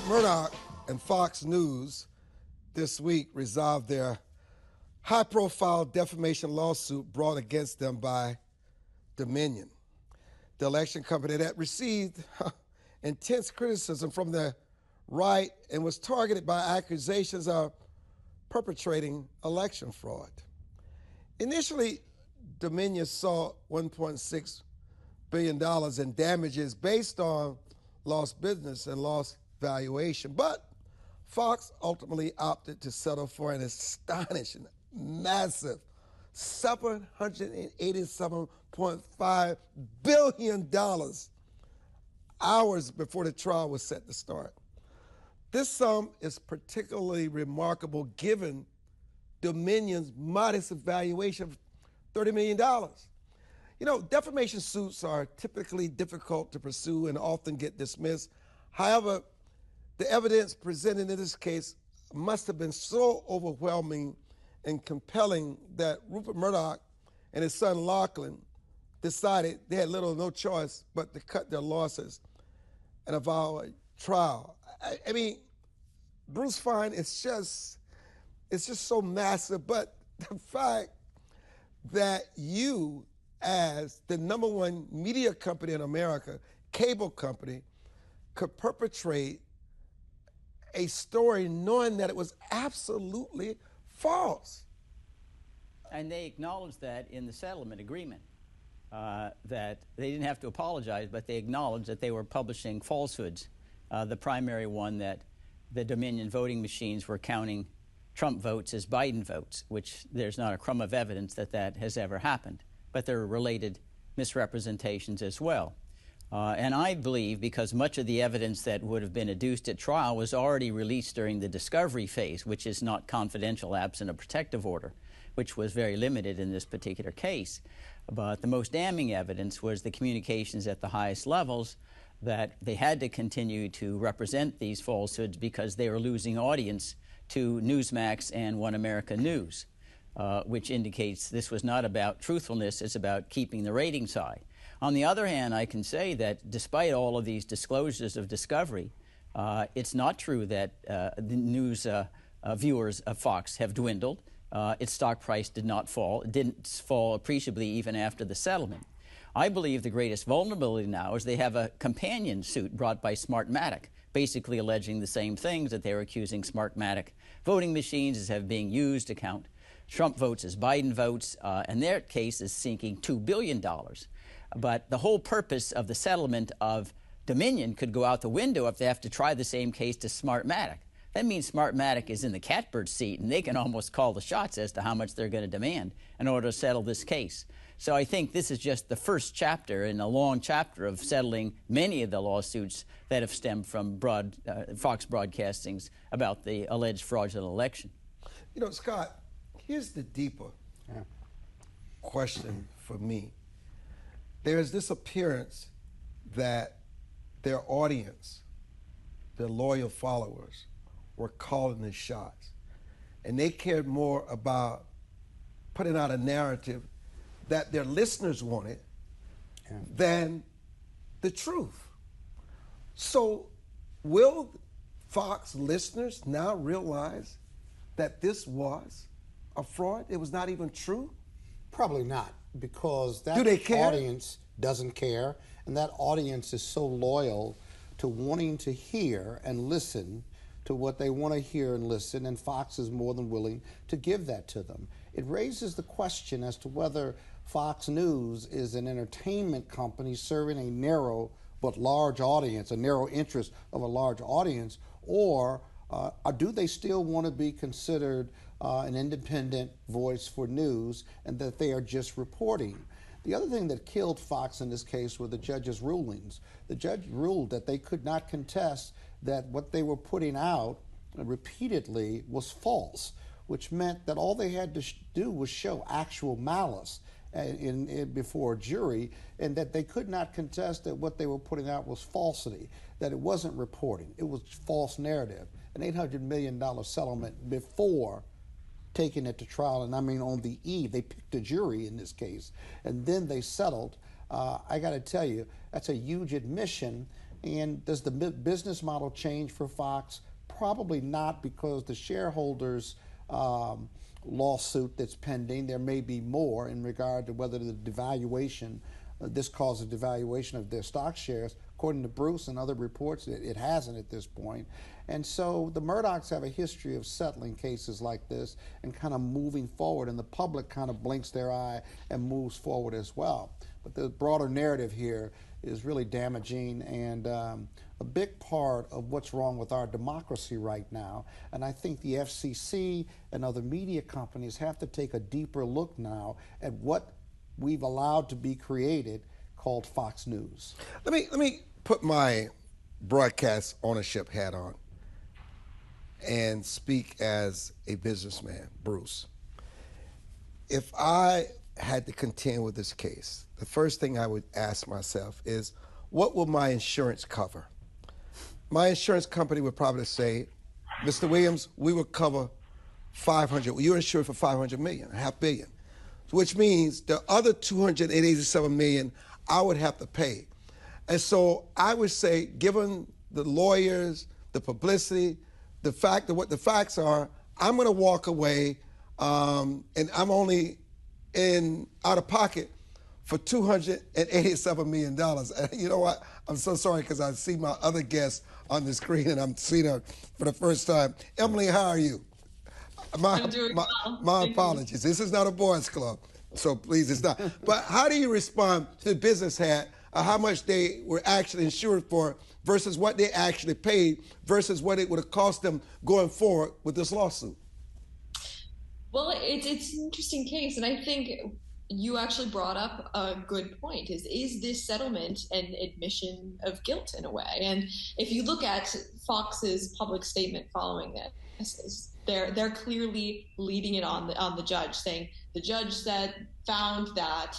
Rupert Murdoch and Fox News this week resolved their high-profile defamation lawsuit brought against them by Dominion, the election company that received intense criticism from the right and was targeted by accusations of perpetrating election fraud. Initially, Dominion sought $1.6 billion in damages based on lost business and lost valuation, but Fox ultimately opted to settle for an astonishing, massive $787.5 billion hours before the trial was set to start. This sum is particularly remarkable given Dominion's modest valuation of $30 million. You know, defamation suits are typically difficult to pursue and often get dismissed. However, the evidence presented in this case must have been so overwhelming and compelling that Rupert Murdoch and his son Lachlan decided they had little or no choice but to cut their losses and avow a trial. I mean, Bruce Fein, it's just so massive, but the fact that you, as the #1 media company in America, cable company, could perpetrate a story knowing that it was absolutely false. And they acknowledged that in the settlement agreement, that they didn't have to apologize, but they acknowledged that they were publishing falsehoods. The primary one, that the Dominion voting machines were counting Trump votes as Biden votes, which there's not a crumb of evidence that that has ever happened. But there are related misrepresentations as well. And I believe, because much of the evidence that would have been adduced at trial was already released during the discovery phase, which is not confidential absent a protective order, which was very limited in this particular case. But the most damning evidence was the communications at the highest levels, that they had to continue to represent these falsehoods because they were losing audience to Newsmax and One America News, which indicates this was not about truthfulness, it's about keeping the ratings high. On the other hand, I can say that despite all of these disclosures of discovery, it's not true that the news viewers of Fox have dwindled. Its stock price did not fall. It didn't fall appreciably even after the settlement. I believe the greatest vulnerability now is they have a companion suit brought by Smartmatic, basically alleging the same things, that they were accusing Smartmatic voting machines as have being used to count Trump votes as Biden votes, and their case is sinking $2 billion. But the whole purpose of the settlement of Dominion could go out the window if they have to try the same case to Smartmatic. That means Smartmatic is in the catbird seat, and they can almost call the shots as to how much they're going to demand in order to settle this case. So I think this is just the first chapter in a long chapter of settling many of the lawsuits that have stemmed from Fox Broadcasting's about the alleged fraudulent election. You know, Scott, here's the deeper question for me. There's this appearance that their audience, their loyal followers, were calling the shots. And they cared more about putting out a narrative that their listeners wanted than the truth. So will Fox listeners now realize that this was a fraud? It was not even true? Probably not, because that audience doesn't care, and that audience is so loyal to wanting to hear and listen to what they want to hear and listen, and Fox is more than willing to give that to them. It raises the question as to whether Fox News is an entertainment company serving a narrow but large audience, a narrow interest of a large audience, or do they still want to be considered an independent voice for news, and that they are just reporting? The other thing that killed Fox in this case were the judge's rulings. The judge ruled that they could not contest that what they were putting out repeatedly was false, which meant that all they had to do was show actual malice before a jury, and that they could not contest that what they were putting out was falsity, that it wasn't reporting, it was false narrative. An $800 million settlement before taking it to trial, and I mean on the eve. They picked a jury in this case, and then they settled. I got to tell you, that's a huge admission And does the business model change for Fox? Probably not, because the shareholders lawsuit that's pending, there may be more in regard to whether the devaluation, this caused a devaluation of their stock shares. According to Bruce and other reports, it hasn't at this point. And so the Murdochs have a history of settling cases like this and kind of moving forward, and the public kind of blinks their eye and moves forward as well. But the broader narrative here is really damaging and a big part of what's wrong with our democracy right now. And I think the FCC and other media companies have to take a deeper look now at what we've allowed to be created called Fox News. Let me put my broadcast ownership hat on and speak as a businessman, Bruce. If I had to contend with this case, the first thing I would ask myself is, what will my insurance cover? My insurance company would probably say, Mr. Williams, we will cover 500. Well, you're insured for 500 million, $500 million, which means the other 287 million I would have to pay. And so I would say, given the lawyers, the publicity, the fact of what the facts are, I'm going to walk away, and I'm only out of pocket for $287 million. And you know what? I'm so sorry, because I see my other guest on the screen, and I'm seeing her for the first time. Emily, how are you? I'm doing well. My apologies. This is not a boys' club, so please, it's not. But how do you respond to the business hat, how much they were actually insured for versus what they actually paid versus what it would have cost them going forward with this lawsuit? Well, it's an interesting case, and I think you actually brought up a good point. Is this settlement an admission of guilt in a way? And if you look at Fox's public statement following this, they're clearly leading it on the judge, saying the judge found that,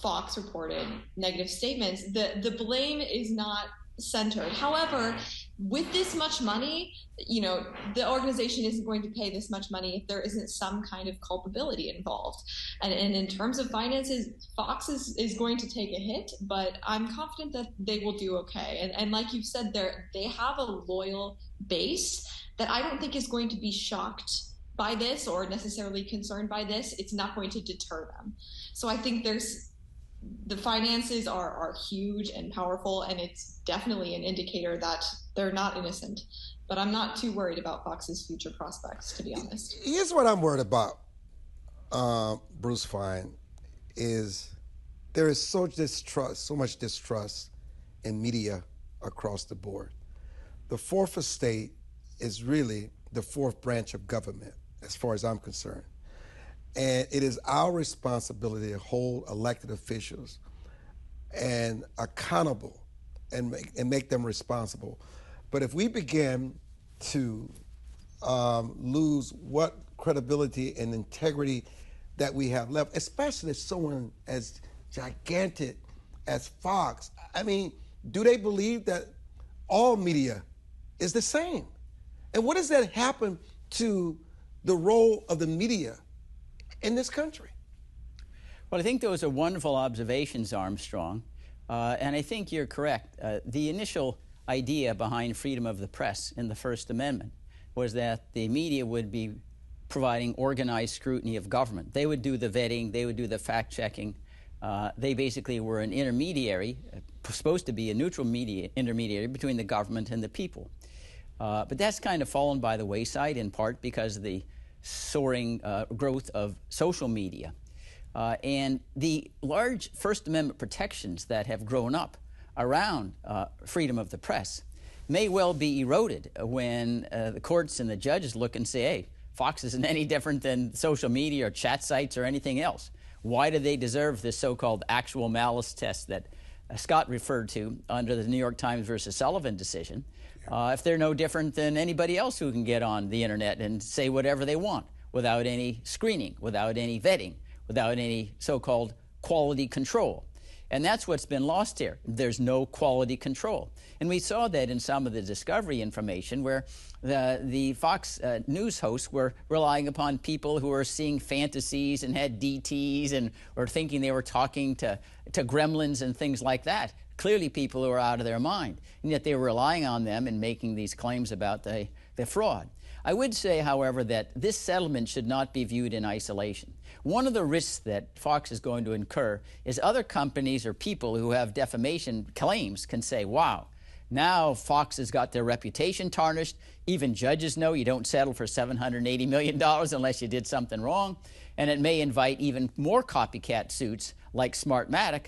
Fox reported negative statements. The blame is not centered. However, with this much money, the organization isn't going to pay this much money if there isn't some kind of culpability involved. And in terms of finances, Fox is going to take a hit, but I'm confident that they will do okay. And like you've said, they have a loyal base that I don't think is going to be shocked by this or necessarily concerned by this. It's not going to deter them. So I think the finances are huge and powerful, and it's definitely an indicator that they're not innocent. But I'm not too worried about Fox's future prospects, to be honest. Here's what I'm worried about, Bruce Fein, is there is so much distrust in media across the board. The fourth estate is really the fourth branch of government, as far as I'm concerned. And it is our responsibility to hold elected officials and accountable and make them responsible. But if we begin to lose what credibility and integrity that we have left, especially someone as gigantic as Fox, I mean, do they believe that all media is the same? And what does that happen to the role of the media in this country? Well, I think those are wonderful observations, Armstrong. And I think you're correct. The initial idea behind freedom of the press in the First Amendment was that the media would be providing organized scrutiny of government. They would do the vetting, they would do the fact-checking. They basically were an intermediary, supposed to be a neutral media intermediary between the government and the people. But that's kind of fallen by the wayside, in part because of the soaring growth of social media. And the large First Amendment protections that have grown up around freedom of the press may well be eroded when the courts and the judges look and say, hey, Fox isn't any different than social media or chat sites or anything else. Why do they deserve this so-called actual malice test that Scott referred to under the New York Times versus Sullivan decision, if they're no different than anybody else who can get on the internet and say whatever they want without any screening, without any vetting, without any so-called quality control? And that's what's been lost here. There's no quality control. And we saw that in some of the discovery information where the Fox News hosts were relying upon people who were seeing fantasies and had DTs and were thinking they were talking to gremlins and things like that, clearly people who are out of their mind, and yet they were relying on them in making these claims about the fraud. I would say, however, that this settlement should not be viewed in isolation. One of the risks that Fox is going to incur is other companies or people who have defamation claims can say, wow, now Fox has got their reputation tarnished. Even judges know you don't settle for $780 million unless you did something wrong. And it may invite even more copycat suits like Smartmatic,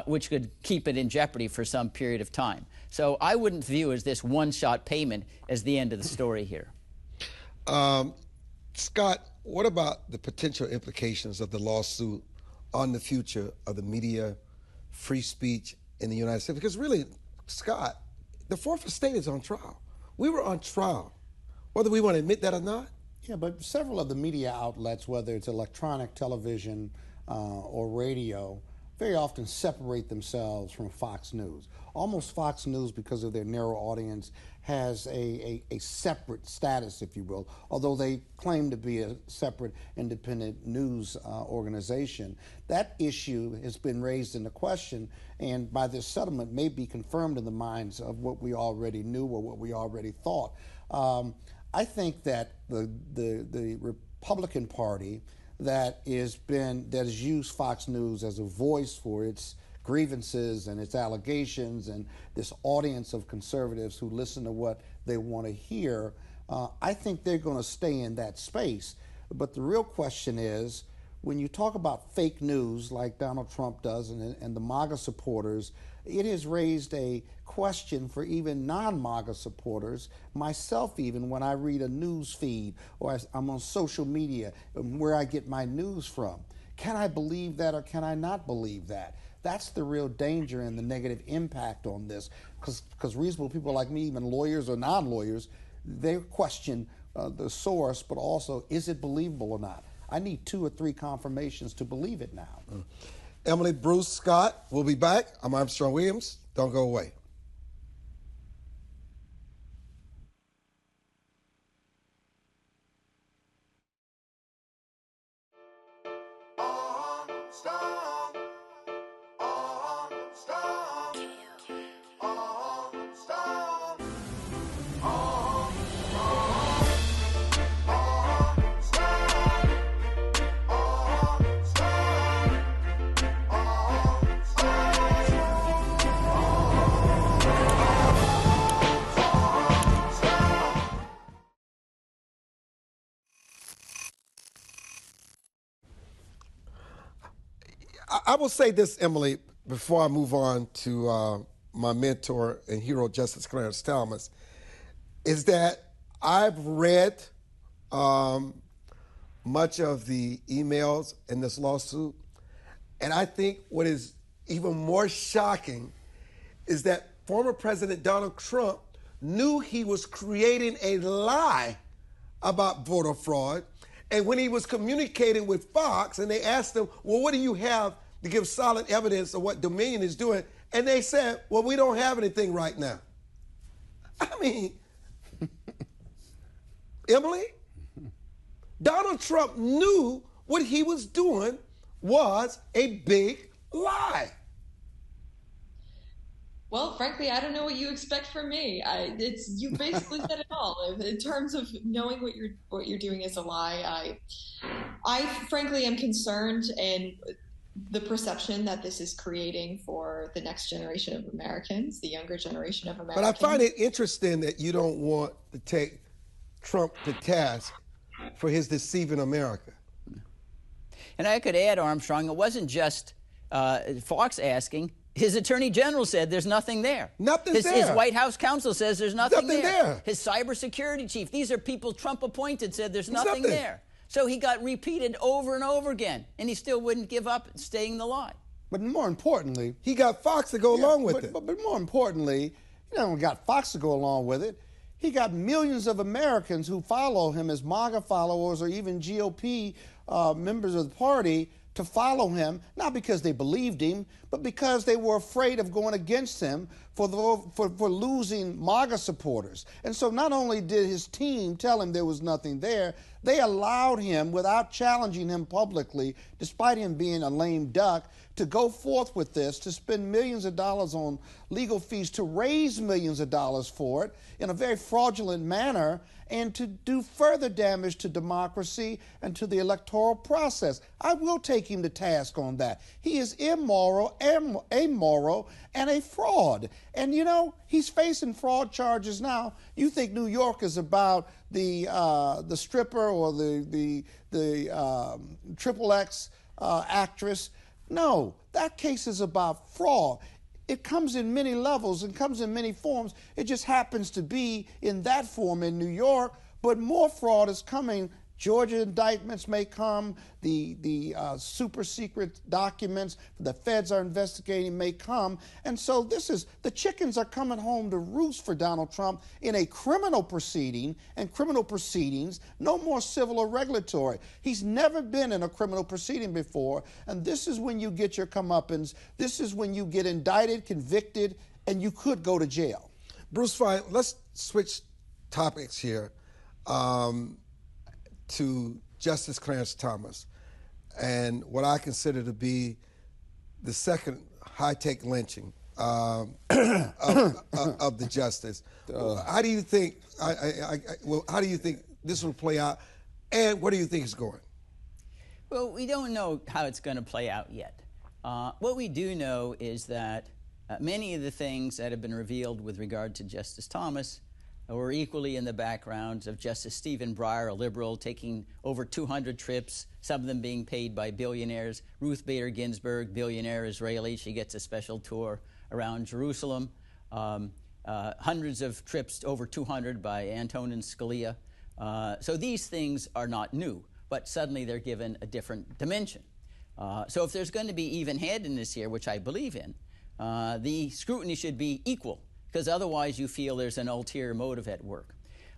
which could keep it in jeopardy for some period of time. So I wouldn't view as this one-shot payment as the end of the story here. Scott, what about the potential implications of the lawsuit on the future of the media, free speech in the United States? Because really, Scott, the Fourth Estate is on trial. We were on trial, whether we want to admit that or not. Yeah, but several of the media outlets, whether it's electronic, television, or radio, very often separate themselves from Fox News. Almost Fox News, because of their narrow audience, has a separate status, if you will, although they claim to be a separate independent news organization. That issue has been raised into question, and by this settlement may be confirmed in the minds of what we already knew or what we already thought. I think that the Republican Party that has used Fox News as a voice for its grievances and its allegations and this audience of conservatives who listen to what they want to hear, I think they're going to stay in that space. But the real question is, when you talk about fake news like Donald Trump does and the MAGA supporters, it has raised a question for even non-MAGA supporters, myself even, when I read a news feed or I'm on social media where I get my news from. Can I believe that or can I not believe that? That's the real danger and the negative impact on this, because reasonable people like me, even lawyers or non-lawyers, they question the source, but also, is it believable or not? I need 2 or 3 confirmations to believe it now. Emily, Bruce, Scott, we'll be back. I'm Armstrong Williams. Don't go away. I will say this, Emily, before I move on to my mentor and hero, Justice Clarence Thomas, is that I've read much of the emails in this lawsuit, and I think what is even more shocking is that former President Donald Trump knew he was creating a lie about voter fraud. And when he was communicating with Fox and they asked him, well, what do you have to give solid evidence of what Dominion is doing? And they said, well, we don't have anything right now. I mean, Emily, Donald Trump knew what he was doing was a big lie. Well, frankly, I don't know what you expect from me. You basically said it all. In terms of knowing what you're doing is a lie, I frankly am concerned in the perception that this is creating for the next generation of Americans, the younger generation of Americans. But I find it interesting that you don't want to take Trump to task for his deceiving America. And I could add, Armstrong, it wasn't just Fox asking. His attorney general said there's nothing there. Nothing's there. His White House counsel says there's nothing there. His cybersecurity chief, these are people Trump appointed, said there's nothing there. So he got repeated over and over again, and he still wouldn't give up staying the lie. But more importantly, he got Fox to go along with it. But more importantly, he not only got Fox to go along with it, he got millions of Americans who follow him as MAGA followers or even GOP members of the party to follow him, not because they believed him, but because they were afraid of going against him for losing MAGA supporters. And so not only did his team tell him there was nothing there, they allowed him, without challenging him publicly, despite him being a lame duck, to go forth with this, to spend millions of dollars on legal fees, to raise millions of dollars for it in a very fraudulent manner, and to do further damage to democracy and to the electoral process. I will take him to task on that. He is immoral, amoral, and a fraud. And, you know, he's facing fraud charges now. You think New York is about the stripper or the Triple X actress. No, that case is about fraud. It comes in many levels and comes in many forms. It just happens to be in that form in New York, but more fraud is coming. Georgia indictments may come, the super secret documents the feds are investigating may come. And so the chickens are coming home to roost for Donald Trump in a criminal proceeding, and criminal proceedings, no more civil or regulatory. He's never been in a criminal proceeding before, and this is when you get your comeuppance. This is when you get indicted, convicted, and you could go to jail. Bruce Fein, let's switch topics here. To Justice Clarence Thomas and what I consider to be the second high-tech lynching of the justice. How do you think? How do you think this will play out, and where do you think it's going? Well, we don't know how it's going to play out yet. What we do know is that many of the things that have been revealed with regard to Justice Thomas were equally in the background of Justice Stephen Breyer, a liberal, taking over 200 trips, some of them being paid by billionaires. Ruth Bader Ginsburg, billionaire Israeli, she gets a special tour around Jerusalem. Hundreds of trips, over 200 by Antonin Scalia. So these things are not new, but suddenly they're given a different dimension. So if there's going to be even-handedness here, which I believe in, the scrutiny should be equal, because otherwise you feel there's an ulterior motive at work.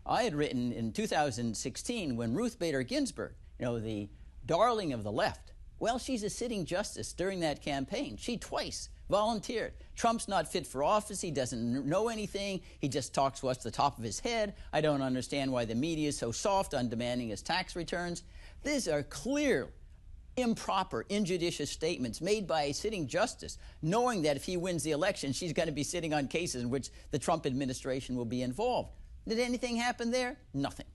I had written in 2016, when Ruth Bader Ginsburg, you know, the darling of the left, well, she's a sitting justice during that campaign. She twice volunteered. Trump's not fit for office. He doesn't know anything. He just talks what's the top of his head. I don't understand why the media is so soft on demanding his tax returns. These are clear, improper, injudicious statements made by a sitting justice, knowing that if he wins the election, she's going to be sitting on cases in which the Trump administration will be involved. Did anything happen there? Nothing.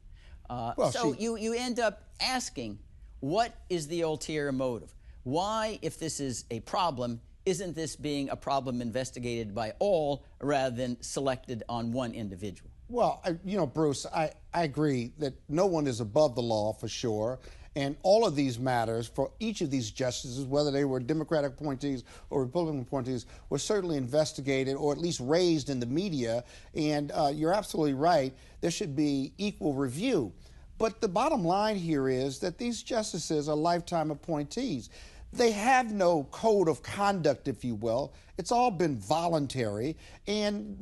You end up asking, what is the ulterior motive? Why, if this is a problem, isn't this being a problem investigated by all rather than selected on one individual? Well, you know, Bruce, I agree that no one is above the law for sure. And all of these matters for each of these justices, whether they were Democratic appointees or Republican appointees, were certainly investigated or at least raised in the media. And you're absolutely right. There should be equal review. But the bottom line here is that these justices are lifetime appointees. They have no code of conduct, if you will. It's all been voluntary, and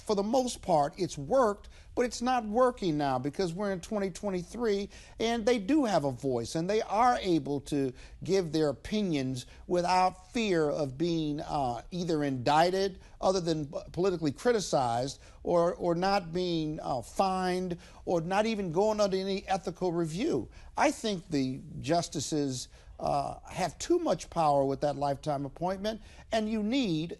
for the most part, it's worked, but it's not working now because we're in 2023, and they do have a voice, and they are able to give their opinions without fear of being either indicted, other than politically criticized, or not being fined, or not even going under any ethical review. I think the justices have too much power with that lifetime appointment, and you need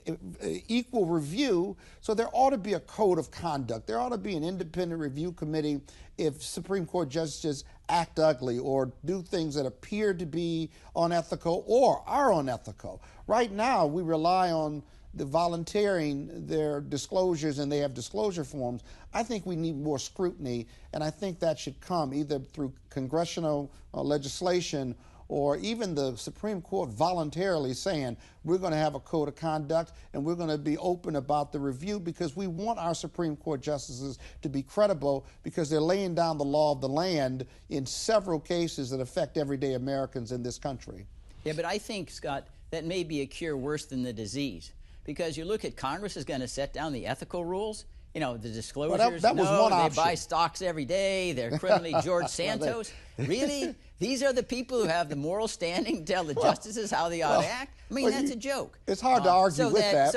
equal review. So there ought to be a code of conduct. There ought to be an independent review committee if Supreme Court justices act ugly or do things that appear to be unethical or are unethical. Right now, we rely on the volunteering their disclosures, and they have disclosure forms. I think we need more scrutiny, and I think that should come either through congressional legislation or even the Supreme Court voluntarily saying, we're going to have a code of conduct and we're going to be open about the review, because we want our Supreme Court justices to be credible, because they're laying down the law of the land in several cases that affect everyday Americans in this country. Yeah, but I think, Scott, that may be a cure worse than the disease, because you look at Congress is going to set down the ethical rules. the disclosures. That was one option. They buy stocks every day. They're criminally George Santos. Really? These are the people who have the moral standing to tell the justices how they ought to act? I mean, that's a joke. It's hard to argue with that.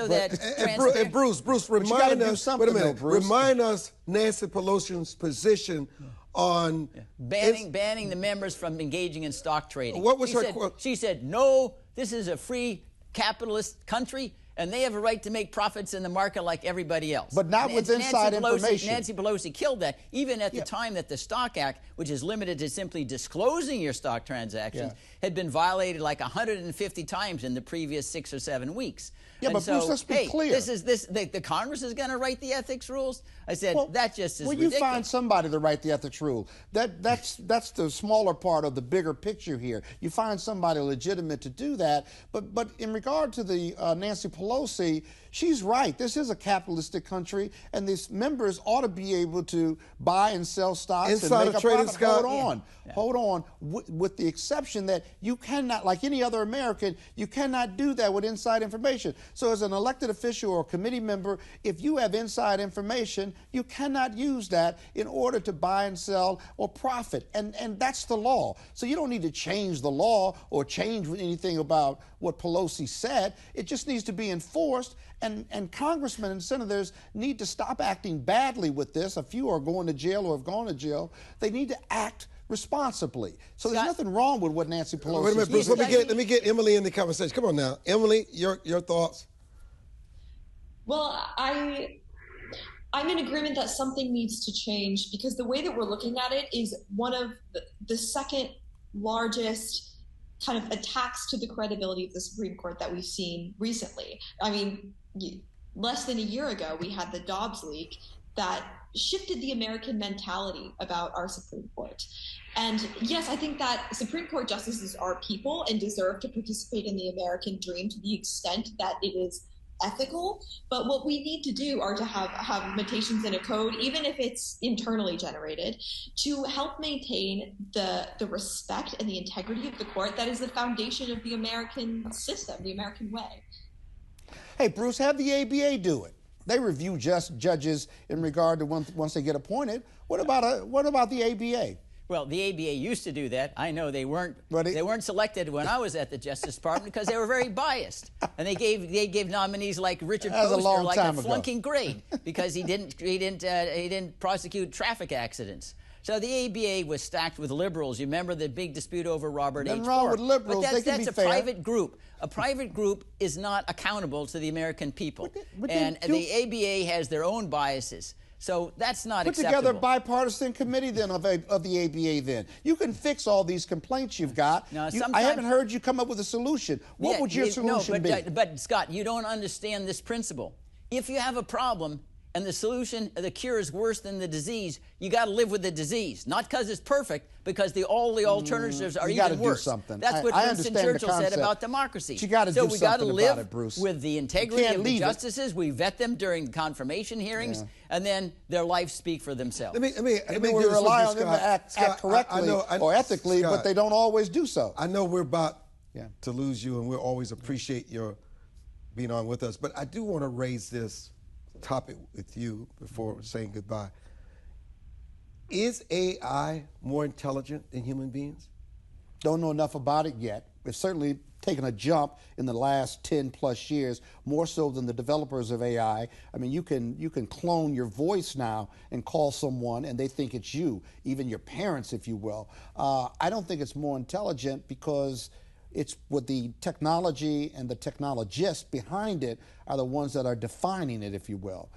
And Bruce, remind us. Wait a minute. Remind us Nancy Pelosi's position on banning the members from engaging in stock trading. What was her quote? She said, "No, this is a free capitalist country, and they have a right to make profits in the market like everybody else." But not with inside information. Nancy Pelosi killed that, even at the time that the Stock Act, which is limited to simply disclosing your stock transactions, had been violated like 150 times in the previous 6 or 7 weeks. Yeah, and but Bruce, let's be clear. The Congress is going to write the ethics rules? I said, that just is ridiculous. You find somebody to write the ethics rule. That's the smaller part of the bigger picture here. You find somebody legitimate to do that. But in regard to the Nancy Pelosi, she's right. This is a capitalistic country, and these members ought to be able to buy and sell stocks and make a profit. Hold on. With the exception that you cannot, like any other American, you cannot do that with inside information. So as an elected official or a committee member, if you have inside information, you cannot use that in order to buy and sell or profit. And that's the law. So you don't need to change the law or change anything about what Pelosi said. It just needs to be enforced. And congressmen and senators need to stop acting badly with this. A few are going to jail or have gone to jail. They need to act responsibly. So there's nothing wrong with what Nancy Pelosi Wait a minute, Bruce. Let me get Emily in the conversation. Come on now. Emily, your thoughts? Well, I'm in agreement that something needs to change, because the way that we're looking at it is one of the second largest kind of attacks to the credibility of the Supreme Court that we've seen recently. I mean, less than a year ago, we had the Dobbs leak that shifted the American mentality about our Supreme Court. And yes, I think that Supreme Court justices are people and deserve to participate in the American dream to the extent that it is ethical. But what we need to do are to have limitations in a code, even if it's internally generated, to help maintain the respect and the integrity of the court that is the foundation of the American system, the American way. Hey, Bruce, have the ABA do it. They review judges in regard to once they get appointed. What about the ABA? Well, the ABA used to do that. I know they weren't selected when I was at the Justice Department because they were very biased, and they gave nominees like Richard Poster like a flunking grade because he didn't prosecute traffic accidents. So the ABA was stacked with liberals. You remember the big dispute over Robert H. Bork. Nothing wrong with liberals. But that's a private group. A private group is not accountable to the American people. And the ABA has their own biases. So that's not acceptable. Put together a bipartisan committee then of the ABA then. You can fix all these complaints you've got. Now, I haven't heard you come up with a solution. What would your solution be? But Scott, you don't understand this principle. If you have a problem and the cure is worse than the disease, you got to live with the disease. Not because it's perfect, because all the alternatives are even worse. Do something. That's what Winston Churchill said about democracy. You got to do something about it, Bruce. With the integrity of the justices. We vet them during confirmation hearings, and then their lives speak for themselves. We rely on them to act correctly or ethically, Scott, but they don't always do so. I know we're about to lose you, and we'll always appreciate your being on with us, but I do want to raise this topic with you before saying goodbye. Is AI more intelligent than human beings? Don't know enough about it yet. It's certainly taken a jump in the last 10 plus years, more so than the developers of AI. I mean, you can clone your voice now and call someone and they think it's you, even your parents, if you will. I don't think it's more intelligent because it's with the technology and the technologists behind it are the ones that are defining it, if you will.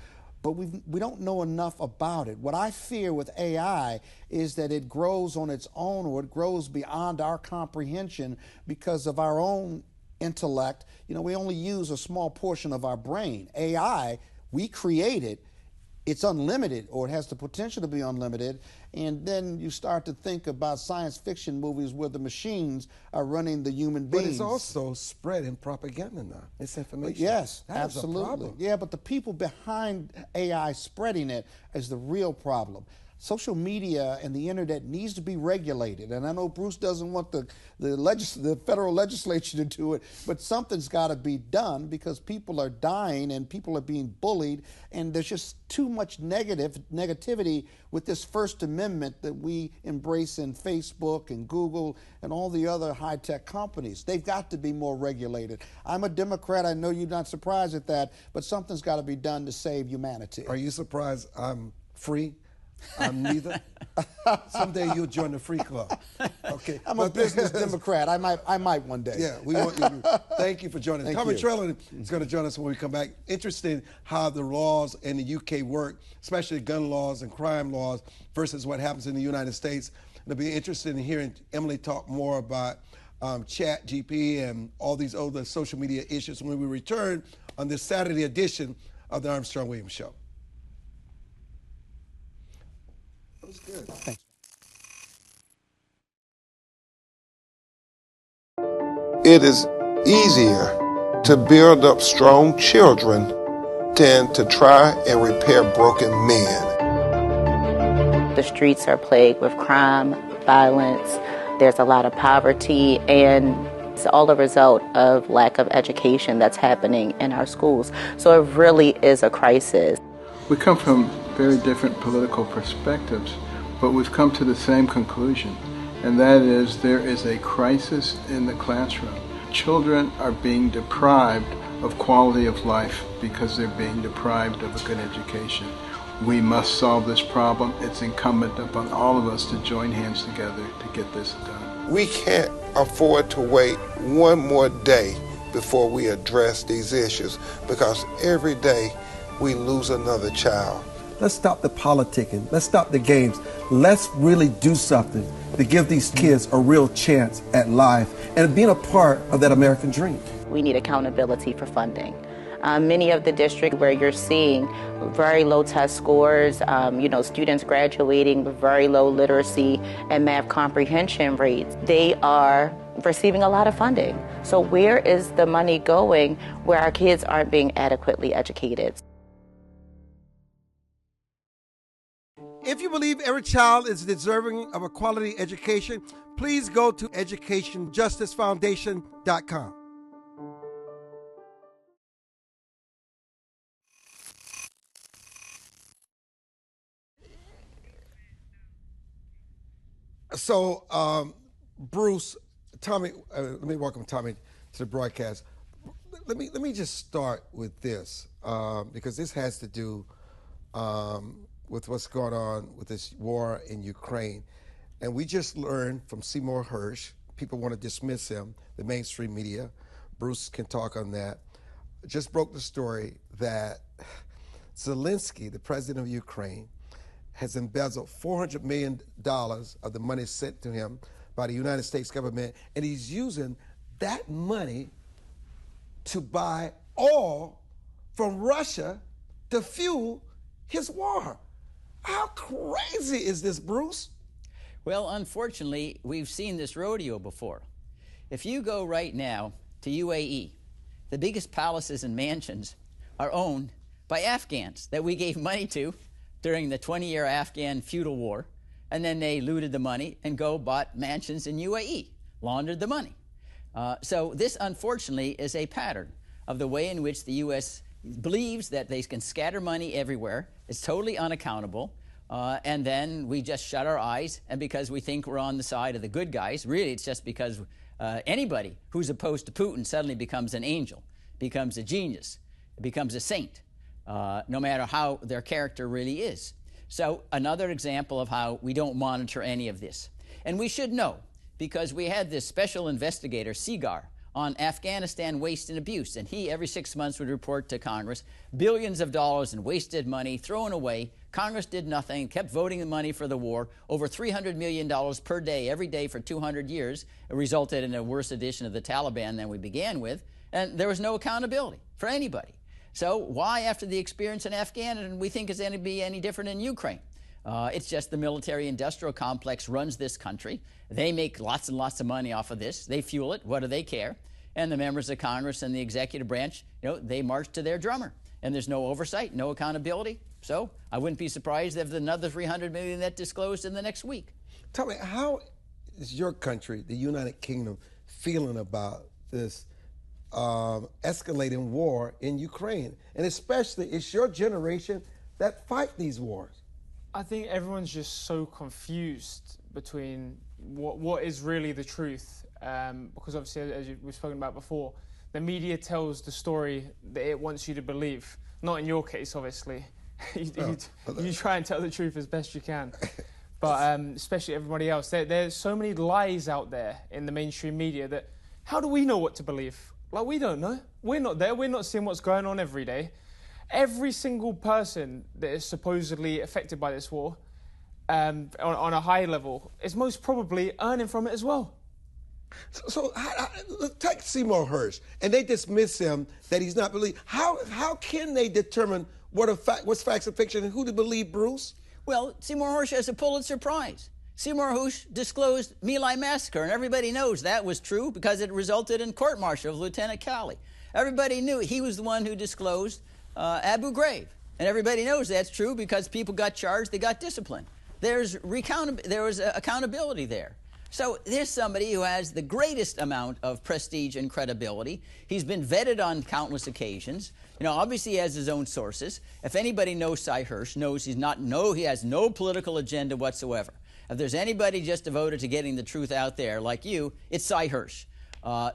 But we don't know enough about it. What I fear with AI is that it grows on its own, or it grows beyond our comprehension because of our own intellect. You know, we only use a small portion of our brain. AI, we create it. It's unlimited, or it has the potential to be unlimited, and then you start to think about science fiction movies where the machines are running the human beings. But it's also spreading propaganda now. It's information. But yes, that absolutely. Yeah, but the people behind AI spreading it is the real problem. Social media and the internet needs to be regulated. And I know Bruce doesn't want the federal legislature to do it, but something's got to be done because people are dying and people are being bullied, and there's just too much negativity with this First Amendment that we embrace in Facebook and Google and all the other high-tech companies. They've got to be more regulated. I'm a Democrat. I know you're not surprised at that, but something's got to be done to save humanity. Are you surprised I'm free? I'm neither. Someday you'll join the free club. Okay. I'm a business Democrat. I might one day. Yeah, we want you to. Thank you for joining us. Tommy Traylen is going to join us when we come back. Interesting how the laws in the UK work, especially gun laws and crime laws versus what happens in the United States. It'll be interesting in hearing Emily talk more about Chat GP and all these other social media issues when we return on this Saturday edition of the Armstrong Williams Show. That was good. Thanks. It is easier to build up strong children than to try and repair broken men. The streets are plagued with crime, violence. There's a lot of poverty, and it's all a result of lack of education that's happening in our schools. So it really is a crisis. We come from very different political perspectives, but we've come to the same conclusion, and that is there is a crisis in the classroom. Children are being deprived of quality of life because they're being deprived of a good education. We must solve this problem. It's incumbent upon all of us to join hands together to get this done. We can't afford to wait one more day before we address these issues, because every day we lose another child. Let's stop the politicking. Let's stop the games. Let's really do something to give these kids a real chance at life and being a part of that American dream. We need accountability for funding. Many of the districts where you're seeing very low test scores, students graduating with very low literacy and math comprehension rates, they are receiving a lot of funding. So where is the money going where our kids aren't being adequately educated? If you believe every child is deserving of a quality education, please go to educationjusticefoundation.com. So, Bruce, Tommy, let me welcome Tommy to the broadcast. Let me just start with this, because this has to do with what's going on with this war in Ukraine. And we just learned from Seymour Hersh, people want to dismiss him, the mainstream media, Bruce can talk on that, just broke the story that Zelensky, the president of Ukraine, has embezzled $400 million of the money sent to him by the United States government, and he's using that money to buy oil from Russia to fuel his war. How crazy is this, Bruce? Well, unfortunately, we've seen this rodeo before. If you go right now to UAE, the biggest palaces and mansions are owned by Afghans that we gave money to during the 20-year Afghan feudal war, and then they looted the money and bought mansions in UAE, laundered the money. So this, unfortunately, is a pattern of the way in which the U.S. believes that they can scatter money everywhere. It's totally unaccountable. And then we just shut our eyes, and because we think we're on the side of the good guys, really it's just because anybody who's opposed to Putin suddenly becomes an angel, becomes a genius, becomes a saint, no matter how their character really is. So another example of how we don't monitor any of this. And we should know, because we had this special investigator, Seagar, on Afghanistan waste and abuse, and he every 6 months would report to Congress billions of dollars in wasted money thrown away. Congress did nothing, kept voting the money for the war, over $300 million per day, every day for 200 years. It resulted in a worse edition of the Taliban than we began with, and there was no accountability for anybody. So why, after the experience in Afghanistan, we think it's going to be any different in Ukraine? It's just the military-industrial complex runs this country. They make lots and lots of money off of this. They fuel it. What do they care? And the members of Congress and the executive branch, they march to their drummer. And there's no oversight, no accountability. So I wouldn't be surprised if there's another 300 million that disclosed in the next week. Tell me, how is your country, the United Kingdom, feeling about this escalating war in Ukraine? And especially, it's your generation that fight these wars. I think everyone's just so confused between what is really the truth. Because obviously, as we've spoken about before, the media tells the story that it wants you to believe. Not in your case, obviously. You try and tell the truth as best you can. But especially everybody else, there's so many lies out there in the mainstream media that how do we know what to believe? Like, we don't know. We're not there. We're not seeing what's going on every day. Every single person that is supposedly affected by this war on a high level is most probably earning from it as well. So take Seymour Hersh, and they dismiss him that he's not believed. How can they determine what's facts and fiction and who to believe, Bruce? Well, Seymour Hersh has a Pulitzer Prize. Seymour Hersh disclosed My Lai massacre, and everybody knows that was true because it resulted in court-martial of Lieutenant Cowley. Everybody knew he was the one who disclosed Abu Ghraib, and everybody knows that's true because people got charged, they got disciplined. There was accountability there. So there's somebody who has the greatest amount of prestige and credibility. He's been vetted on countless occasions. You know, obviously he has his own sources. If anybody knows Cy Hersh, knows he has no political agenda whatsoever. If there's anybody just devoted to getting the truth out there like you, it's Cy Hersh.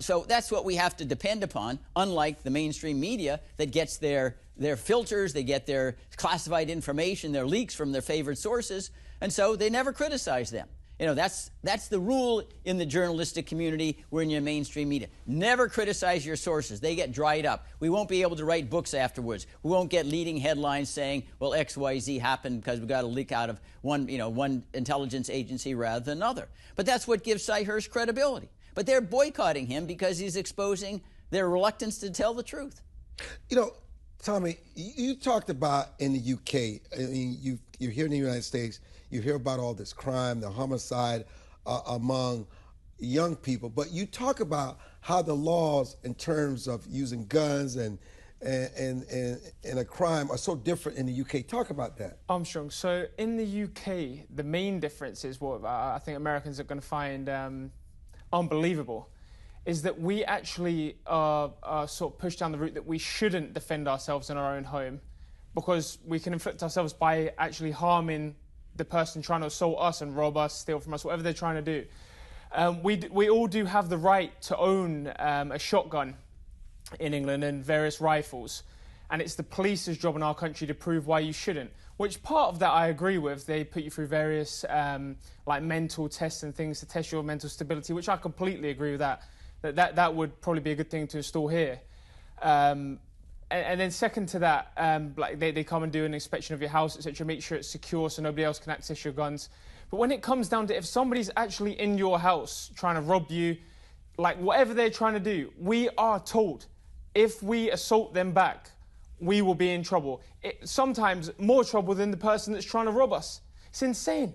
So that's what we have to depend upon, unlike the mainstream media that gets their filters, they get their classified information, their leaks from their favorite sources, and so they never criticize them. You know, that's the rule in the journalistic community. We're in your mainstream media. Never criticize your sources. They get dried up. We won't be able to write books afterwards. We won't get leading headlines saying, well, XYZ happened because we got a leak out of one intelligence agency rather than another. But that's what gives Cy Hersh credibility. But they're boycotting him because he's exposing their reluctance to tell the truth. You know, Tommy, you talked about in the UK, I mean, you're here in the United States, you hear about all this crime, the homicide among young people, but you talk about how the laws in terms of using guns and a crime are so different in the UK. Talk about that. Armstrong, so in the UK, the main difference is what I think Americans are going to find unbelievable, is that we actually sort of push down the route that we shouldn't defend ourselves in our own home because we can inflict ourselves by actually harming the person trying to assault us and rob us, steal from us, whatever they're trying to do. We all do have the right to own a shotgun in England and various rifles, and it's the police's job in our country to prove why you shouldn't, which part of that I agree with. They put you through various like mental tests and things to test your mental stability, which I completely agree with that would probably be a good thing to install here. And then second to that, like they come and do an inspection of your house, etc., make sure it's secure so nobody else can access your guns. But when it comes down to if somebody's actually in your house trying to rob you, like whatever they're trying to do, we are told if we assault them back, we will be in trouble. Sometimes more trouble than the person that's trying to rob us. It's insane.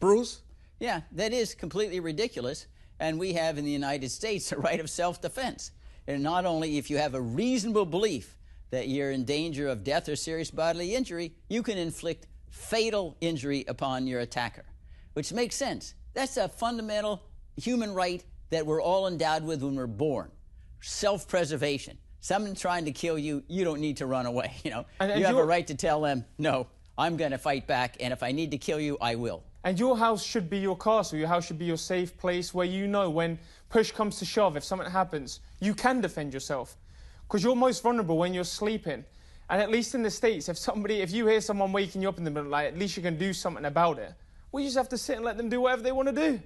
Bruce? Yeah, that is completely ridiculous. And we have in the United States a right of self-defense. And not only if you have a reasonable belief that you're in danger of death or serious bodily injury, you can inflict fatal injury upon your attacker, which makes sense. That's a fundamental human right that we're all endowed with when we're born. Self-preservation. Someone trying to kill you, you don't need to run away. You know, you have a right to tell them, no, I'm going to fight back, and if I need to kill you, I will. And your house should be your castle. Your house should be your safe place where you know when push comes to shove, if something happens, you can defend yourself. Because you're most vulnerable when you're sleeping. And at least in the States, if you hear someone waking you up in the middle of the night, at least you can do something about it. We just have to sit and let them do whatever they want to do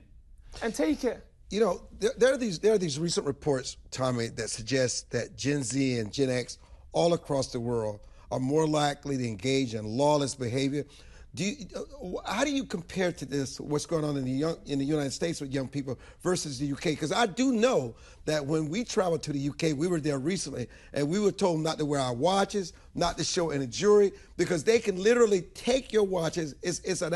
and take it. You know, there are these recent reports, Tommy, that suggest that Gen Z and Gen X all across the world are more likely to engage in lawless behavior. How do you compare to this, what's going on in the United States with young people versus the UK? Because I do know that when we traveled to the UK, we were there recently, and we were told not to wear our watches, not to show any jewelry, because they can literally take your watches. It's an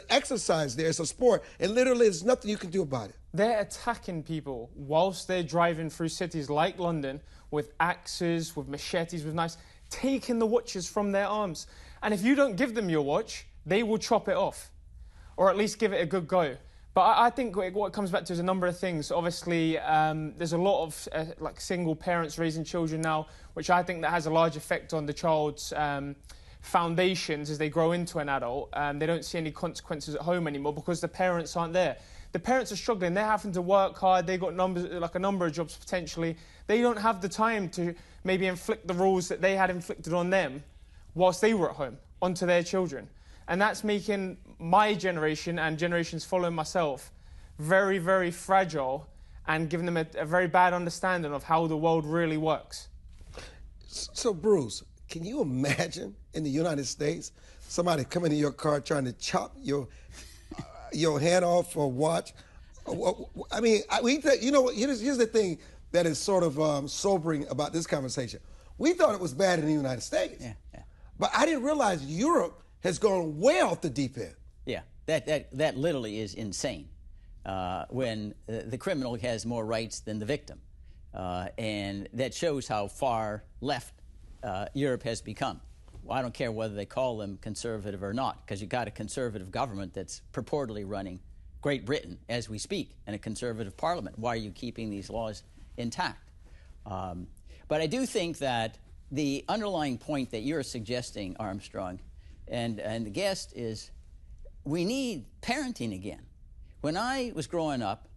exercise there. It's a sport, and literally there's nothing you can do about it. They're attacking people whilst they're driving through cities like London with axes, with machetes, with knives, taking the watches from their arms. And if you don't give them your watch, they will chop it off, or at least give it a good go. But I think what it comes back to is a number of things. Obviously, there's a lot of like single parents raising children now, which I think that has a large effect on the child's foundations as they grow into an adult. They don't see any consequences at home anymore because the parents aren't there. The parents are struggling. They're having to work hard. They've got a number of jobs potentially. They don't have the time to maybe inflict the rules that they had inflicted on them whilst they were at home onto their children. And that's making my generation and generations following myself very, very fragile and giving them a very bad understanding of how the world really works. So, Bruce, can you imagine in the United States somebody coming in your car trying to chop your hand off for a watch? I mean, you know, here's the thing that is sort of sobering about this conversation. We thought it was bad in the United States, but I didn't realize Europe has gone way off the deep end. Yeah, that literally is insane. When the criminal has more rights than the victim, and that shows how far left Europe has become. Well, I don't care whether they call them conservative or not, because you've got a conservative government that's purportedly running Great Britain as we speak, and a conservative parliament. Why are you keeping these laws intact? But I do think that the underlying point that you're suggesting, Armstrong, and the guest, is we need parenting again. When I was growing up,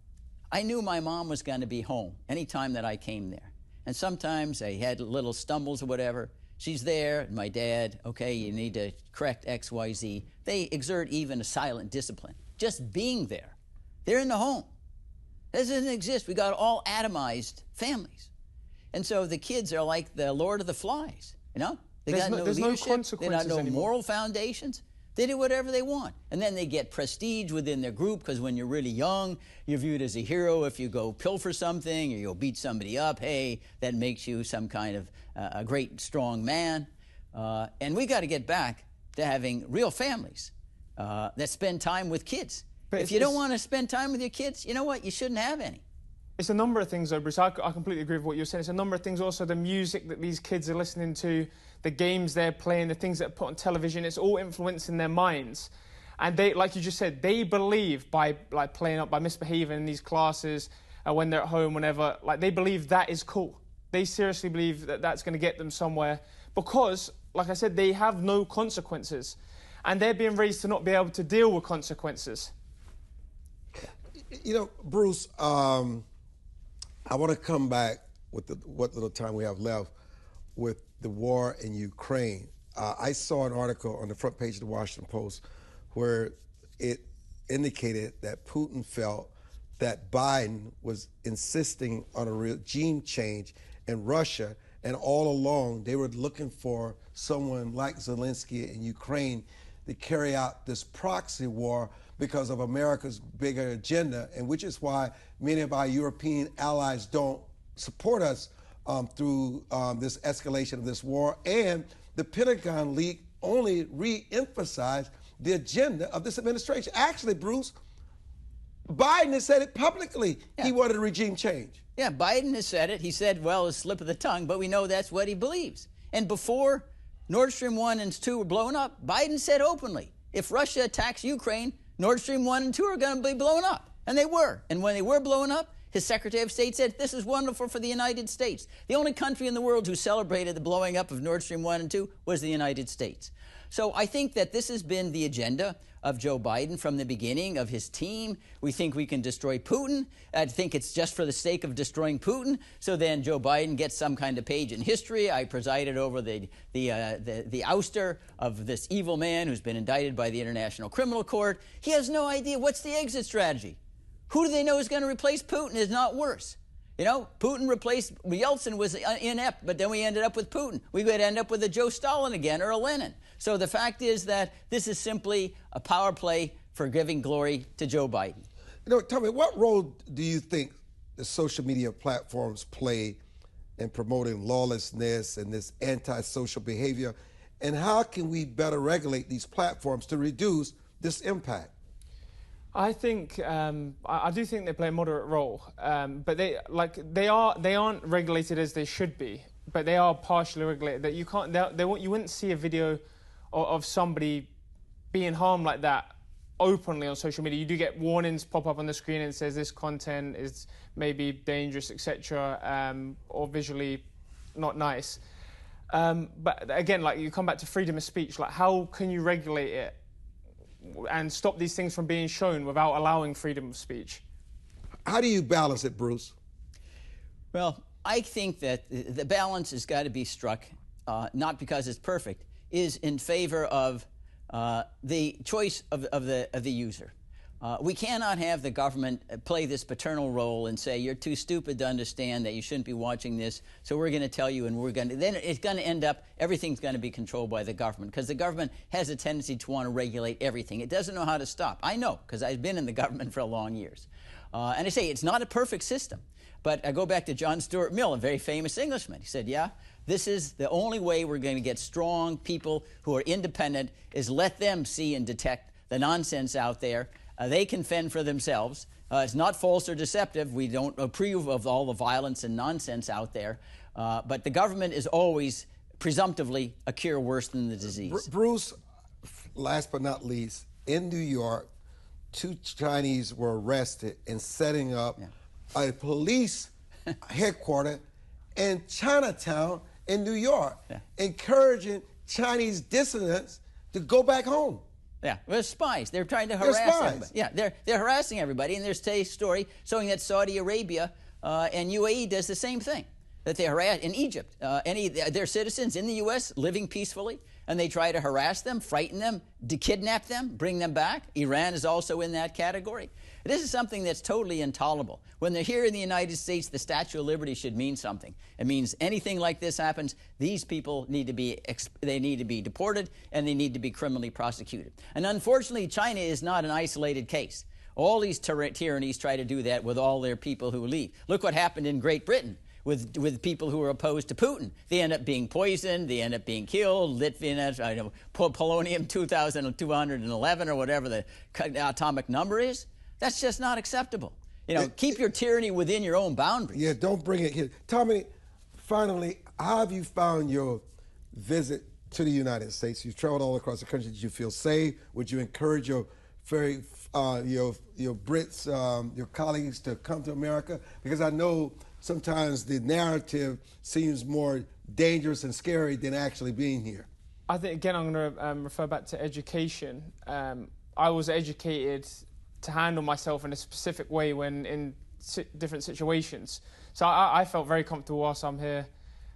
I knew my mom was going to be home anytime that I came there. And sometimes I had little stumbles or whatever. She's there, and my dad, okay, you need to correct X, Y, Z. They exert even a silent discipline. Just being there. They're in the home. That doesn't exist. We got all atomized families. And so the kids are like the Lord of the Flies, you know? They got no leadership, they got no moral foundations. They do whatever they want. And then they get prestige within their group, because when you're really young, you're viewed as a hero if you go pilfer something or you'll beat somebody up. Hey, that makes you some kind of a great, strong man. And we got to get back to having real families that spend time with kids. But if you don't want to spend time with your kids, you know what? You shouldn't have any. It's a number of things, though, Bruce. I completely agree with what you're saying. It's a number of things. Also, the music that these kids are listening to, the games they're playing, the things that are put on television, it's all influencing their minds. And they, like you just said, they believe by playing up, by misbehaving in these classes, when they're at home, whenever, they believe that is cool. They seriously believe that that's going to get them somewhere because, like I said, they have no consequences. And they're being raised to not be able to deal with consequences. You know, Bruce, I want to come back with what little time we have left with the war in Ukraine. I saw an article on the front page of the Washington Post where it indicated that Putin felt that Biden was insisting on a regime change in Russia, and all along they were looking for someone like Zelensky in Ukraine to carry out this proxy war because of America's bigger agenda, and which is why many of our European allies don't support us through this escalation of this war. And the Pentagon leak only re-emphasized the agenda of this administration. Actually, Bruce, Biden has said it publicly. He wanted a regime change. Yeah, Biden has said it. He said, well, a slip of the tongue, but we know that's what he believes. And before Nord Stream 1 and 2 were blown up, Biden said openly, if Russia attacks Ukraine, Nord Stream 1 and 2 are going to be blown up. And they were. And when they were blown up, his Secretary of State said, this is wonderful for the United States. The only country in the world who celebrated the blowing up of Nord Stream 1 and 2 was the United States. So I think that this has been the agenda of Joe Biden from the beginning, of his team. We think we can destroy Putin. I think it's just for the sake of destroying Putin. So then Joe Biden gets some kind of page in history. I presided over the ouster of this evil man who's been indicted by the International Criminal Court. He has no idea what's the exit strategy. Who do they know is going to replace Putin is not worse. You know, Putin replaced, Yeltsin was inept, but then we ended up with Putin. We could end up with a Joe Stalin again or a Lenin. So the fact is that this is simply a power play for giving glory to Joe Biden. You know, tell me, what role do you think the social media platforms play in promoting lawlessness and this antisocial behavior? And how can we better regulate these platforms to reduce this impact? I think I do think they play a moderate role, but they aren't regulated as they should be, but they are partially regulated. That you can't, you wouldn't see a video of somebody being harmed like that openly on social media. You do get warnings pop up on the screen and says this content is maybe dangerous, etc., or visually not nice. But again, like, you come back to freedom of speech. Like, how can you regulate it and stop these things from being shown without allowing freedom of speech? How do you balance it, Bruce? Well, I think that the balance has got to be struck, not because it's perfect, is in favor of the choice of the user. We cannot have the government play this paternal role and say, you're too stupid to understand that you shouldn't be watching this, so we're going to tell you, and then it's going to end up, everything's going to be controlled by the government, because the government has a tendency to want to regulate everything. It doesn't know how to stop. I know, because I've been in the government for long years. And I say, it's not a perfect system. But I go back to John Stuart Mill, a very famous Englishman. He said, yeah, this is the only way we're going to get strong people who are independent, is let them see and detect the nonsense out there. They can fend for themselves. It's not false or deceptive. We don't approve of all the violence and nonsense out there. But the government is always presumptively a cure worse than the disease. Bruce, last but not least, in New York, 2 Chinese were arrested in setting up a police headquarters in Chinatown in New York, encouraging Chinese dissidents to go back home. Yeah, well, spies. They're trying to harass everybody. Yeah, they're harassing everybody, and there's today's story showing that Saudi Arabia and UAE does the same thing, that they harass in Egypt. Their citizens in the U.S. living peacefully, and they try to harass them, frighten them, kidnap them, bring them back. Iran is also in that category. This is something that's totally intolerable. When they're here in the United States, the Statue of Liberty should mean something. It means anything like this happens, these people need to be deported, and they need to be criminally prosecuted. And unfortunately, China is not an isolated case. All these tyrannies try to do that with all their people who leave. Look what happened in Great Britain with people who are opposed to Putin. They end up being poisoned, they end up being killed, polonium 2,211 or whatever the atomic number is. That's just not acceptable. Keep your tyranny within your own boundaries. Yeah, don't bring it here. Tommy, finally, how have you found your visit to the United States? You've traveled all across the country. Did you feel safe? Would you encourage your Brits, your colleagues, to come to America? Because I know sometimes the narrative seems more dangerous and scary than actually being here. I think, again, I'm going to refer back to education. I was educated to handle myself in a specific way when in different situations. So I felt very comfortable whilst I'm here.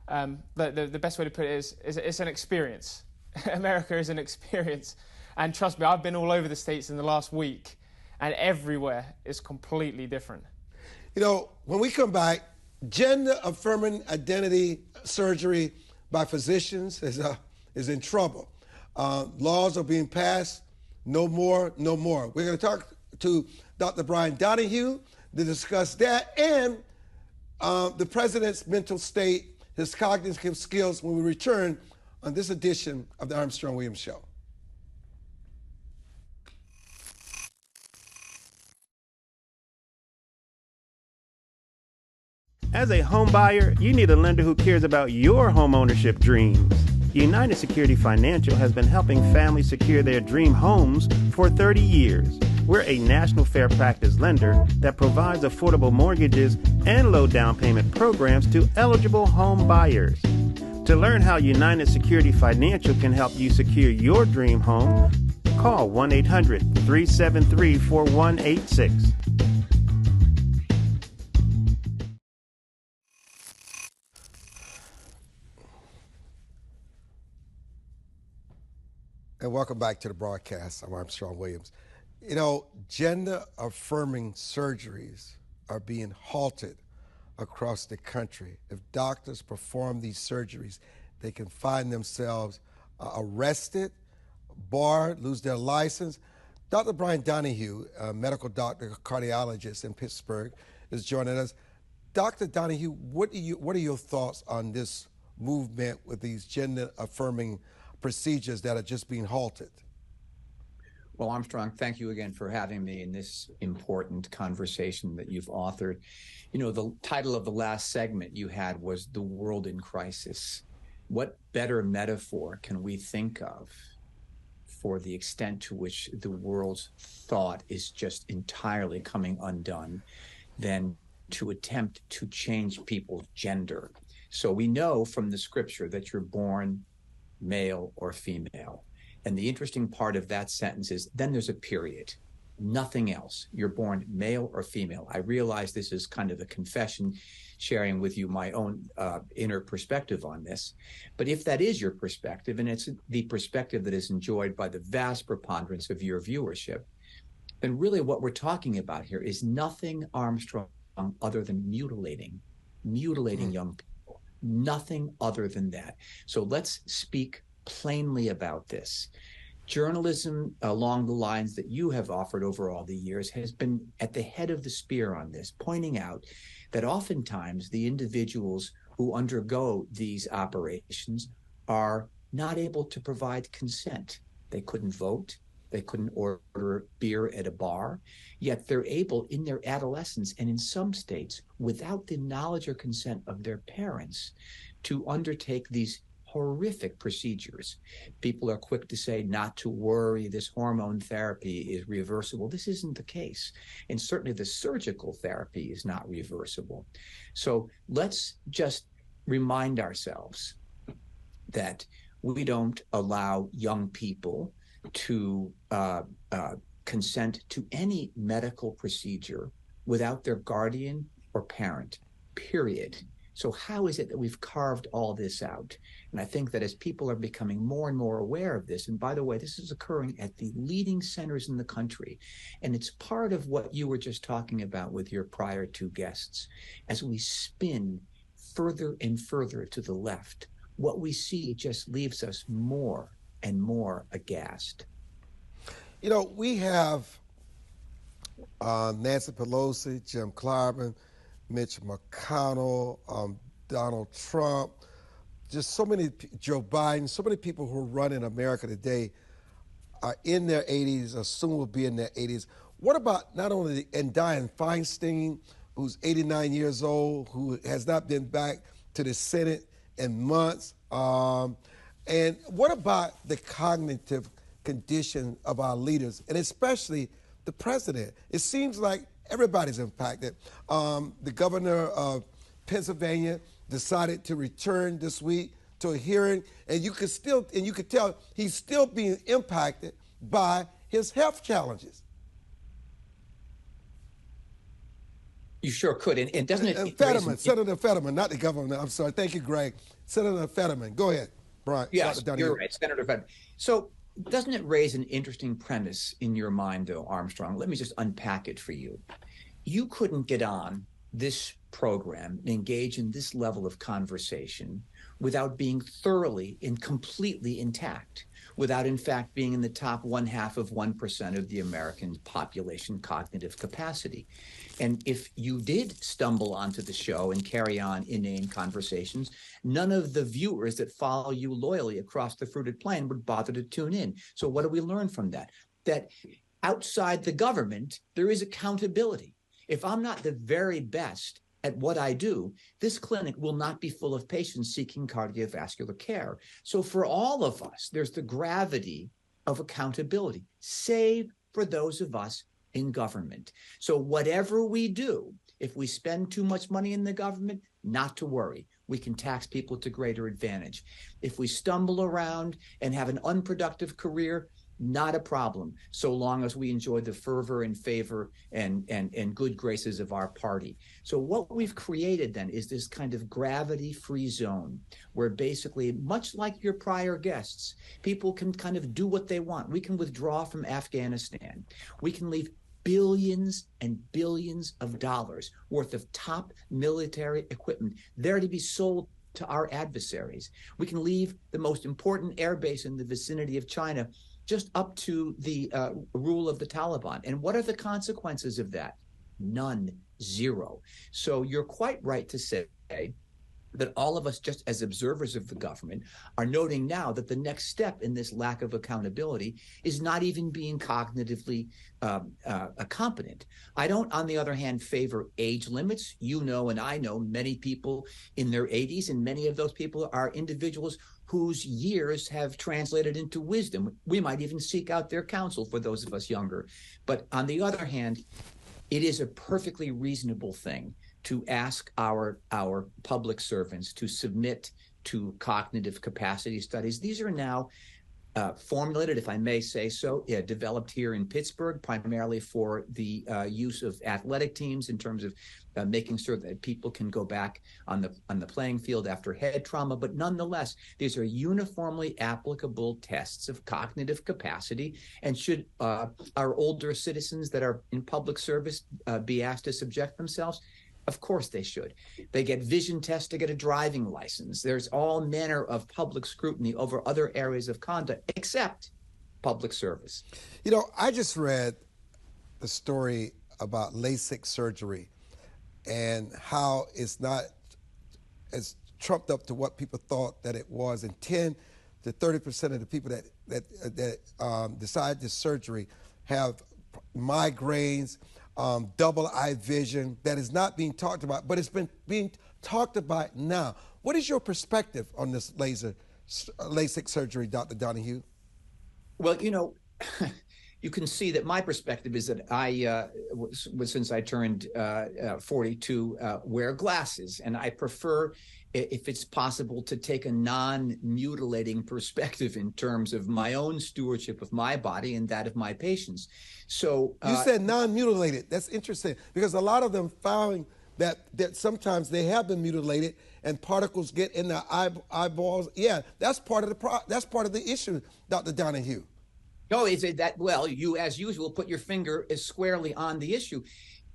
The best way to put it is it's an experience. America is an experience. And trust me, I've been all over the States in the last week, and everywhere is completely different. When we come back, gender-affirming identity surgery by physicians is in trouble. Laws are being passed. No more, no more. We're going to talk to Dr. Bryan Donohue to discuss that and the president's mental state, his cognitive skills, when we return on this edition of the Armstrong Williams Show. As a home buyer, you need a lender who cares about your home ownership dreams. United Security Financial has been helping families secure their dream homes for 30 years. We're a national fair practice lender that provides affordable mortgages and low down payment programs to eligible home buyers. To learn how United Security Financial can help you secure your dream home, call 1-800-373-4186. And welcome back to the broadcast. I'm Armstrong Williams. Gender-affirming surgeries are being halted across the country. If doctors perform these surgeries, they can find themselves arrested, barred, lose their license. Dr. Bryan Donohue, a medical doctor, cardiologist in Pittsburgh, is joining us. Dr. Donohue, what are your thoughts on this movement with these gender-affirming procedures that are just being halted? Well, Armstrong, thank you again for having me in this important conversation that you've authored. The title of the last segment you had was The World in Crisis. What better metaphor can we think of for the extent to which the world's thought is just entirely coming undone than to attempt to change people's gender. So we know from the scripture that you're born male or female. And the interesting part of that sentence is then there's a period. Nothing else. You're born male or female. I realize this is kind of a confession, sharing with you my own inner perspective on this. But if that is your perspective, and it's the perspective that is enjoyed by the vast preponderance of your viewership, then really what we're talking about here is nothing, Armstrong, other than mutilating young people. Nothing other than that. So let's speak plainly about this. Journalism along the lines that you have offered over all the years has been at the head of the spear on this, pointing out that oftentimes the individuals who undergo these operations are not able to provide consent. They couldn't vote. They couldn't order beer at a bar, yet they're able in their adolescence and in some states without the knowledge or consent of their parents to undertake these horrific procedures. People are quick to say not to worry, this hormone therapy is reversible. This isn't the case. And certainly the surgical therapy is not reversible. So let's just remind ourselves that we don't allow young people to consent to any medical procedure without their guardian or parent, period. So how is it that we've carved all this out? And I think that as people are becoming more and more aware of this, and by the way, this is occurring at the leading centers in the country, and it's part of what you were just talking about with your prior two guests. As we spin further and further to the left, what we see just leaves us more and more aghast. You know, we have Nancy Pelosi, Jim Clyburn, Mitch McConnell, Donald Trump, just so many, Joe Biden, so many people who are running America today are in their 80s or soon will be in their 80s. What about not only, and Dianne Feinstein, who's 89 years old, who has not been back to the Senate in months? And what about the cognitive condition of our leaders, and especially the president? It seems like everybody's impacted. The governor of Pennsylvania decided to return this week to a hearing, and you could tell he's still being impacted by his health challenges. You sure could, and doesn't it? Fetterman, Senator Fetterman, not the governor. I'm sorry. Thank you, Greg. Senator Fetterman, go ahead, Bryan. Yes, you're right, Senator Fetterman. So doesn't it raise an interesting premise in your mind, though, Armstrong? Let me just unpack it for you. You couldn't get on this program and engage in this level of conversation without being thoroughly and completely intact, without, in fact, being in the top 0.5% of the American population cognitive capacity. And if you did stumble onto the show and carry on inane conversations, none of the viewers that follow you loyally across the fruited plain would bother to tune in. So what do we learn from that? That outside the government, there is accountability. If I'm not the very best at what I do, this clinic will not be full of patients seeking cardiovascular care. So for all of us, there's the gravity of accountability, save for those of us in government. So whatever we do, if we spend too much money in the government, not to worry. We can tax people to greater advantage. If we stumble around and have an unproductive career, not a problem, so long as we enjoy the fervor and favor and good graces of our party. So what we've created then is this kind of gravity-free zone where basically, much like your prior guests, people can kind of do what they want. We can withdraw from Afghanistan. We can leave billions and billions of dollars worth of top military equipment there to be sold to our adversaries. We can leave the most important airbase in the vicinity of China just up to the rule of the Taliban. And what are the consequences of that? None, zero. So you're quite right to say that all of us, just as observers of the government, are noting now that the next step in this lack of accountability is not even being cognitively competent. I don't, on the other hand, favor age limits. You know, and I know many people in their 80s, and many of those people are individuals whose years have translated into wisdom. We might even seek out their counsel for those of us younger. But on the other hand, it is a perfectly reasonable thing to ask our public servants to submit to cognitive capacity studies. These are now formulated, if I may say so, developed here in Pittsburgh, primarily for the use of athletic teams in terms of making sure that people can go back on the playing field after head trauma. But nonetheless, these are uniformly applicable tests of cognitive capacity. And should our older citizens that are in public service be asked to subject themselves? Of course they should. They get vision tests to get a driving license. There's all manner of public scrutiny over other areas of conduct, except public service. You know, I just read the story about LASIK surgery and how it's not as trumped up to what people thought that it was. And 10 to 30% of the people that decide this surgery have migraines, double eye vision that is not being talked about, but it's been being talked about now. What is your perspective on this LASIK surgery, Dr. Donohue? Well, you know, you can see that my perspective is that I, since I turned 42, wear glasses, and I prefer, if it's possible, to take a non-mutilating perspective in terms of my own stewardship of my body and that of my patients. So you said non-mutilated. That's interesting, because a lot of them found that sometimes they have been mutilated and particles get in the eyeballs. Yeah, that's part of the issue, Dr. Donohue. No, is it that? Well, you, as usual, put your finger as squarely on the issue.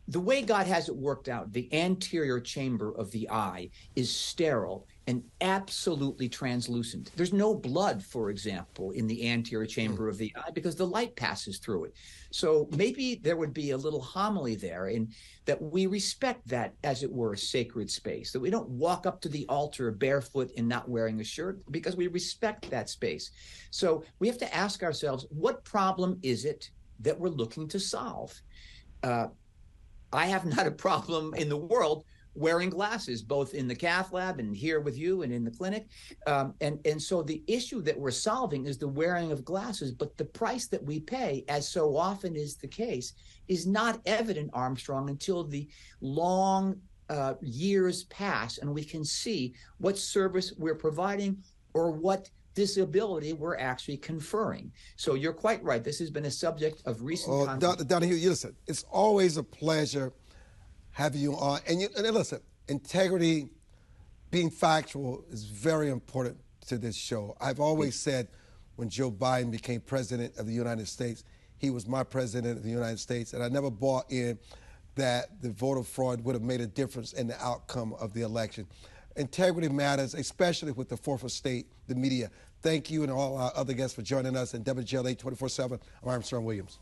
The way God has it worked out, the anterior chamber of the eye is sterile and absolutely translucent. There's no blood, for example, in the anterior chamber of the eye because the light passes through it. So maybe there would be a little homily there in that we respect that, as it were, sacred space, that we don't walk up to the altar barefoot and not wearing a shirt because we respect that space. So we have to ask ourselves, what problem is it that we're looking to solve? I have not a problem in the world wearing glasses, both in the cath lab and here with you and in the clinic. And so the issue that we're solving is the wearing of glasses, but the price that we pay, as so often is the case, is not evident, Armstrong, until the long years pass and we can see what service we're providing or what disability we're actually conferring. So you're quite right. This has been a subject of recent Dr. Donohue, listen, it's always a pleasure having you on. And listen, integrity, being factual is very important to this show. I've always said when Joe Biden became president of the United States, he was my president of the United States, and I never bought in that the voter fraud would have made a difference in the outcome of the election. Integrity matters, especially with the fourth estate, the media. Thank you and all our other guests for joining us. And WGLA 24/7, I'm Armstrong Williams.